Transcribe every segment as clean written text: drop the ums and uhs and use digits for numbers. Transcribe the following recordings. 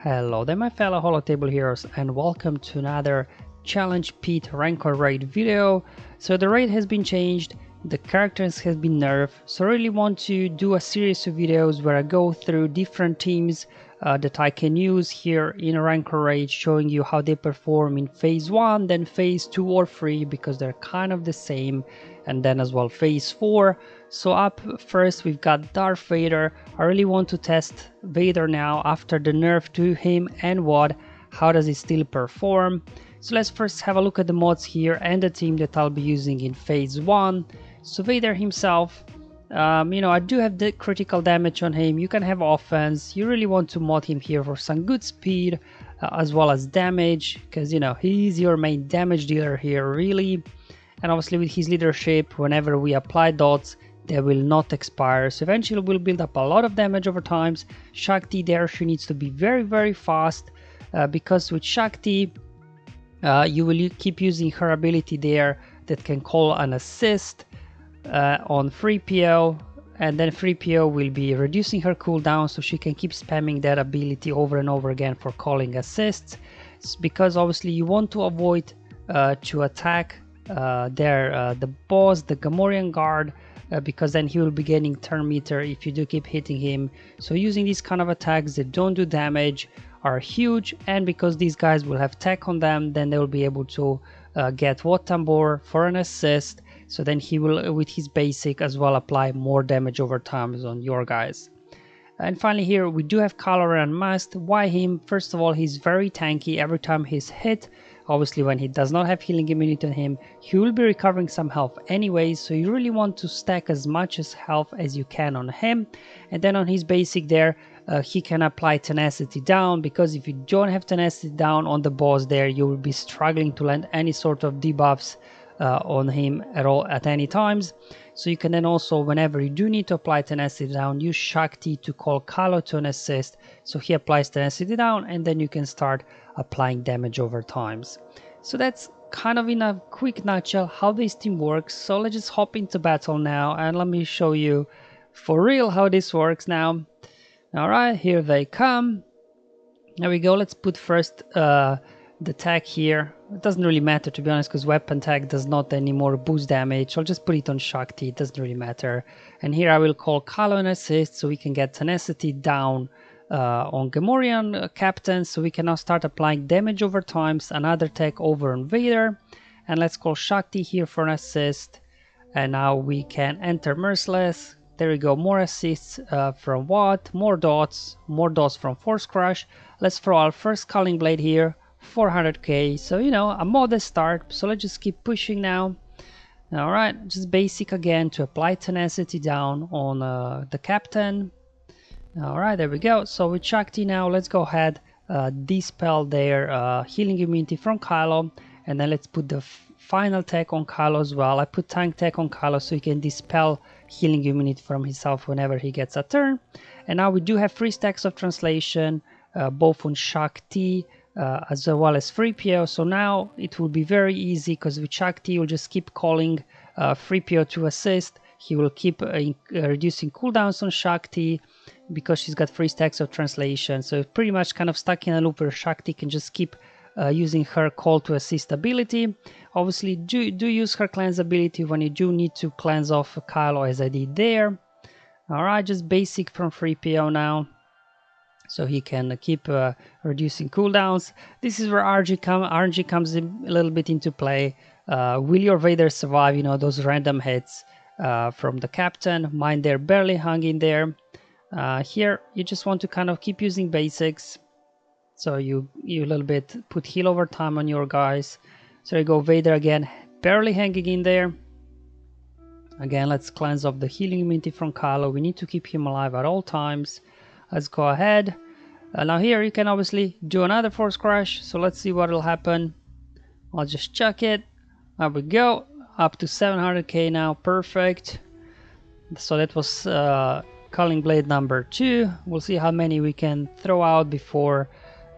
Hello there my fellow holotable heroes and welcome to another challenge Pit Rancor Raid video. So the raid has been changed, the characters have been nerfed, so I really want to do a series of videos where I go through different teams that I can use here in a Rancor Raid, showing you how they perform in phase 1, then phase 2 or 3 because they're kind of the same, and then as well phase 4. So up first we've got Darth Vader. I really want to test Vader now after the nerf to him and Wat. How does he still perform? So let's first have a look at the mods here and the team that I'll be using in phase 1. So Vader himself, I do have the critical damage on him. You can have offense. You really want to mod him here for some good speed as well as damage, because he's your main damage dealer here really. And obviously with his leadership, whenever we apply dots, they will not expire, so eventually we'll build up a lot of damage over time. Shakti there, she needs to be very fast, because with Shakti you will keep using her ability there that can call an assist on 3PO, and then 3PO will be reducing her cooldown, so she can keep spamming that ability over and over again for calling assists. It's because obviously you want to avoid to attack the boss, the Gamorrean guard, because then he will be getting turn meter if you do keep hitting him. So using these kind of attacks that don't do damage are huge, and because these guys will have tech on them, then they will be able to get Wat Tambor for an assist, so then he will with his basic as well apply more damage over time on your guys. And finally here we do have Kylo Ren Must. Why him? First of all, he's very tanky. Every time he's hit, obviously when he does not have healing immunity on him, he will be recovering some health anyways, so you really want to stack as much as health as you can on him. And then on his basic there, he can apply tenacity down, because if you don't have tenacity down on the boss there, you will be struggling to land any sort of debuffs on him at all at any times. So you can then also, whenever you do need to apply tenacity down, use Shakti to call Kylo to an assist, so he applies tenacity down, and then you can start applying damage over times. So that's kind of in a quick nutshell how this team works. So let's just hop into battle now and let me show you for real how this works now. Alright, here they come. There we go. Let's put first the tag here. It doesn't really matter, to be honest, because weapon tag does not anymore boost damage. I'll just put it on Shakti, it doesn't really matter. And here I will call Kylo an assist, so we can get tenacity down on Gamorrean captain, so we can now start applying damage over times. Another tag over on Vader, and let's call Shakti here for an assist. And now we can enter Merciless. There we go, more assists from Wat, more dots from Force Crush. Let's throw our first Culling Blade here, 400k, so a modest start. So let's just keep pushing now. Alright, just basic again to apply tenacity down on the captain. Alright, there we go. So with Shakti now, let's go ahead, dispel their healing immunity from Kylo, and then let's put the final tech on Kylo as well. I put tank tech on Kylo so he can dispel healing immunity from himself whenever he gets a turn. And now we do have 3 stacks of translation, both on Shakti as well as 3PO. So now it will be very easy, because with Shakti you'll just keep calling 3PO to assist. He will keep reducing cooldowns on Shakti because she's got 3 stacks of translation. So pretty much kind of stuck in a loop where Shakti can just keep using her call to assist ability. Obviously do use her cleanse ability when you do need to cleanse off Kylo, as I did there. Alright, just basic from 3PO now, so he can keep reducing cooldowns. This is where RNG comes in a little bit into play. Will your Vader survive those random hits from the captain? Mine they're barely hung in there. Here you just want to kind of keep using basics, so you a little bit put heal over time on your guys. So you go, Vader again, barely hanging in there. Again, let's cleanse off the healing immunity from Kylo. We need to keep him alive at all times. Let's go ahead. Now here you can obviously do another Force Crush, so let's see what will happen. I'll just chuck it. There we go, up to 700k now, perfect. So that was Culling Blade number 2. We'll see how many we can throw out before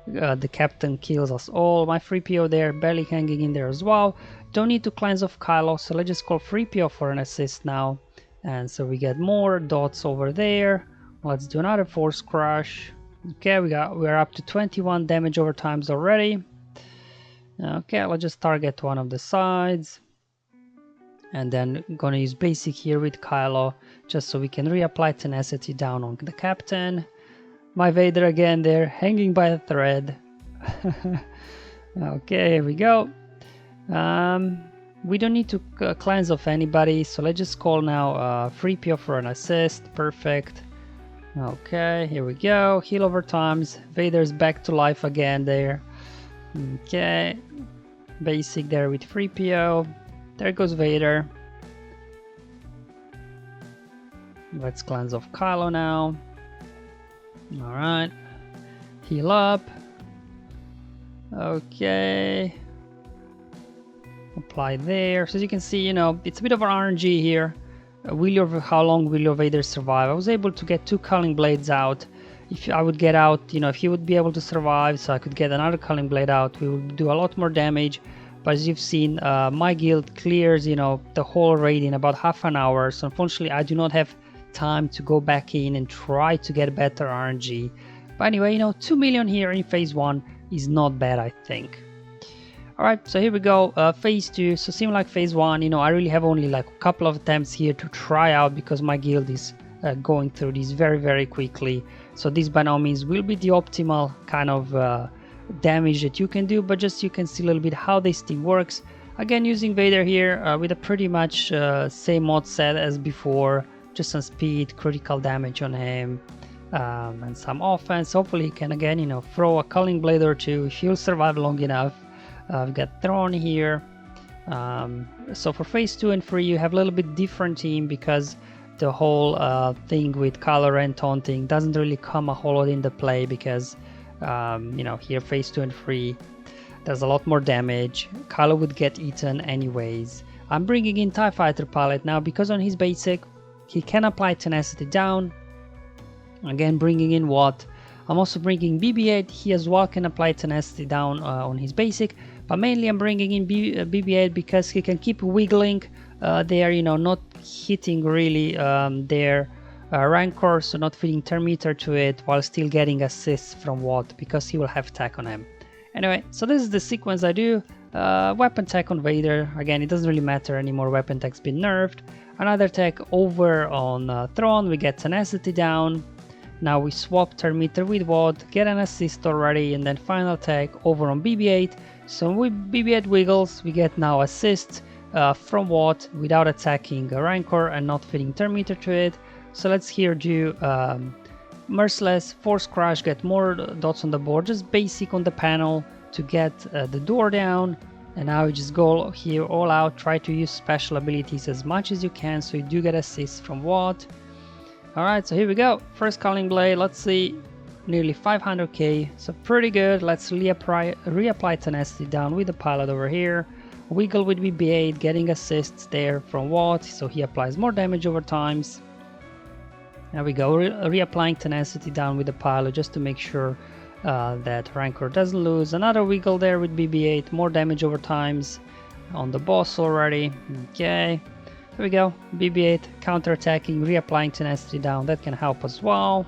the captain kills us all. My 3PO there, barely hanging in there as well. Don't need to cleanse off Kylo, so let's just call 3PO for an assist now. And so we get more dots over there. Let's do another Force Crush. Okay, we're up to 21 damage over times already. Okay, let's just target one of the sides. And then gonna use basic here with Kylo, just so we can reapply tenacity down on the captain. My Vader again there, hanging by a thread. Okay, here we go. We don't need to cleanse off anybody, so let's just call now 3PO for an assist. Perfect. Okay, here we go. Heal over times. Vader's back to life again there. Okay, basic there with 3PO. There goes Vader. Let's cleanse off Kylo now. Alright. Heal up. Okay. Apply there. So as you can see, you know, it's a bit of an RNG here. How long will your Vader survive? I was able to get 2 Culling Blades out. If I would get out, you know, if he would be able to survive, so I could get another Culling Blade out, we would do a lot more damage. But as you've seen, my guild clears, you know, the whole raid in about half an hour. So unfortunately, I do not have time to go back in and try to get better RNG. But anyway, you know, 2 million here in phase 1 is not bad, I think. Alright, so here we go, phase 2. So same like phase 1, you know, I really have only like a couple of attempts here to try out because my guild is going through these very quickly. So this by no means will be the optimal kind of damage that you can do, but just you can see a little bit how this thing works. Again, using Vader here with a pretty much same mod set as before, just some speed, critical damage on him, and some offense. Hopefully he can again, you know, throw a Culling Blade or two if he'll survive long enough. I've got Throne here. So for phase 2 and 3 you have a little bit different team because the whole thing with Kylo Ren taunting doesn't really come a whole lot into play because you know, here phase 2 and 3 there's a lot more damage. Kylo would get eaten anyways. I'm bringing in TIE Fighter Pilot now because on his basic he can apply tenacity down. Again, bringing in Wat. I'm also bringing BB-8, he as well can apply tenacity down on his basic, but mainly I'm bringing in BB-8 because he can keep wiggling there, you know, not hitting really their Rancor, so not feeding turn meter to it while still getting assists from Wat because he will have tech on him. Anyway, so this is the sequence I do. Weapon tech on Vader, again it doesn't really matter anymore, weapon tech's been nerfed. Another tech over on Throne, we get tenacity down. Now we swap turn meter with Wat, get an assist already, and then final tech over on BB-8. So with BB-8 wiggles, we get now assist from Wat without attacking a Rancor and not feeding turn meter to it. So let's here do Merciless, Force Crash, get more dots on the board, just basic on the panel to get the door down. And now you just go here all out, try to use special abilities as much as you can so you do get assists from Wat. Alright, so here we go, first Culling Blade, let's see, nearly 500k, so pretty good. Let's reapply tenacity down with the pilot over here. Wiggle with BB-8, getting assists there from Wat, so he applies more damage over times. There we go, reapplying tenacity down with the pilot just to make sure that Rancor doesn't lose. Another wiggle there with BB-8, more damage over times on the boss already. Okay, here we go, BB-8 counter-attacking, reapplying tenacity down, that can help as well.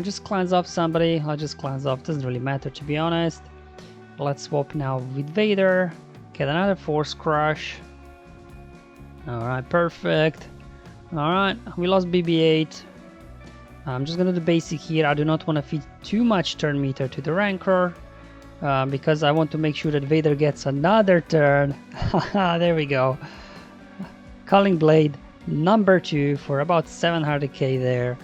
Just cleanse off somebody, I'll just cleanse off, doesn't really matter to be honest. Let's swap now with Vader, get another Force Crush. Alright, perfect. Alright, we lost BB-8. I'm just gonna do basic here, I do not want to feed too much turn meter to the Rancor. Because I want to make sure that Vader gets another turn. There we go. Culling Blade number 2 for about 700k there.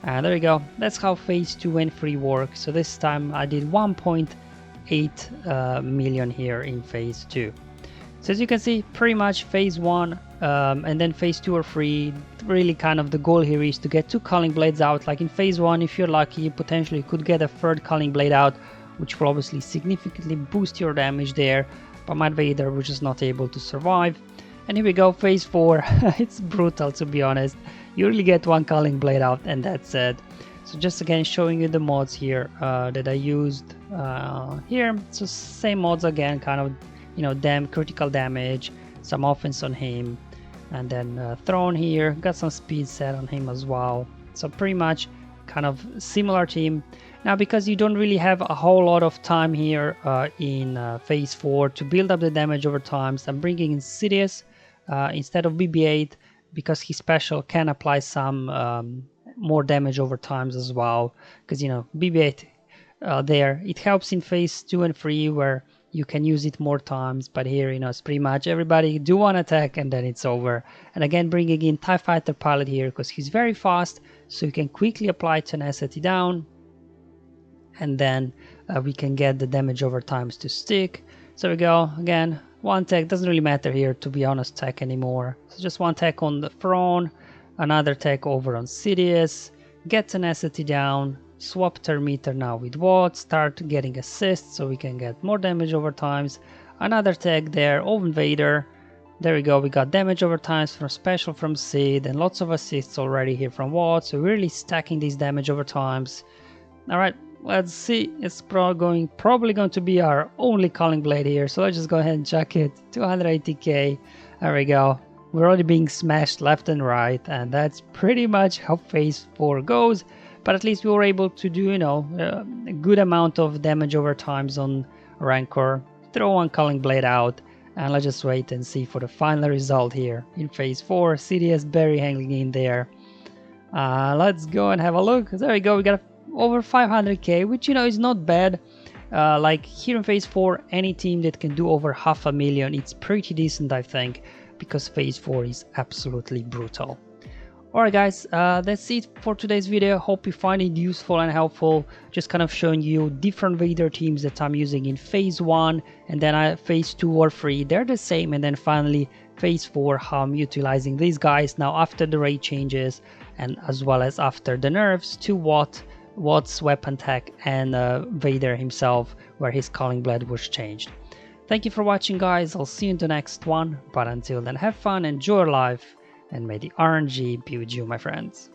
And there we go, that's how phase 2 and 3 work. So this time I did 1.8 million here in phase 2. So as you can see, pretty much phase 1 and then phase 2 or 3, really kind of the goal here is to get 2 Culling Blades out. Like in phase 1, if you're lucky, you potentially could get a 3rd Culling Blade out, which will obviously significantly boost your damage there, but my Vader was just not able to survive. And here we go, phase 4, it's brutal to be honest. You really get 1 Culling Blade out and that's it. So just again showing you the mods here that I used here. So same mods again, kind of, you know, critical damage, some offense on him, and then Throne here, got some speed set on him as well. So pretty much kind of similar team. Now, because you don't really have a whole lot of time here in phase 4 to build up the damage over time, so I'm bringing in Sidious instead of BB-8, because his special can apply some more damage over times as well, because, you know, BB-8 there, it helps in phase 2 and 3 where you can use it more times, but here, you know, it's pretty much everybody do one attack and then it's over. And again, bringing in TIE Fighter Pilot here because he's very fast, so you can quickly apply tenacity down, and then we can get the damage over times to stick. So we go, again, one tech, doesn't really matter here, to be honest, tech anymore. So just one tech on the throne, another tech over on Sidious, get tenacity down, swap Thermometer now with Wat, start getting assists so we can get more damage over times. Another tag there on Vader. There we go, we got damage over times from special from Sid and lots of assists already here from Wat, so we're really stacking these damage over times. Alright, let's see, it's probably going to be our only Calling Blade here, so let's just go ahead and chuck it. 280k, there we go. We're already being smashed left and right, and that's pretty much how phase 4 goes. But at least we were able to do, you know, a good amount of damage over times on Rancor. Throw one Calling Blade out, and let's just wait and see for the final result here in phase 4. Sidious barely hanging in there. Let's go and have a look. There we go, we got over 500k, which, you know, is not bad. Like here in phase 4, any team that can do over 500,000, it's pretty decent, I think, because phase 4 is absolutely brutal. Alright guys, that's it for today's video. Hope you find it useful and helpful. Just kind of showing you different Vader teams that I'm using in phase 1, and then phase 2 or 3, they're the same, and then finally phase 4, how I'm utilizing these guys now after the raid changes, and as well as after the nerfs to Wat's weapon tech and Vader himself, where his Calling Blade was changed. Thank you for watching guys, I'll see you in the next one, but until then, have fun, enjoy your life, and may the RNG be with you, my friends.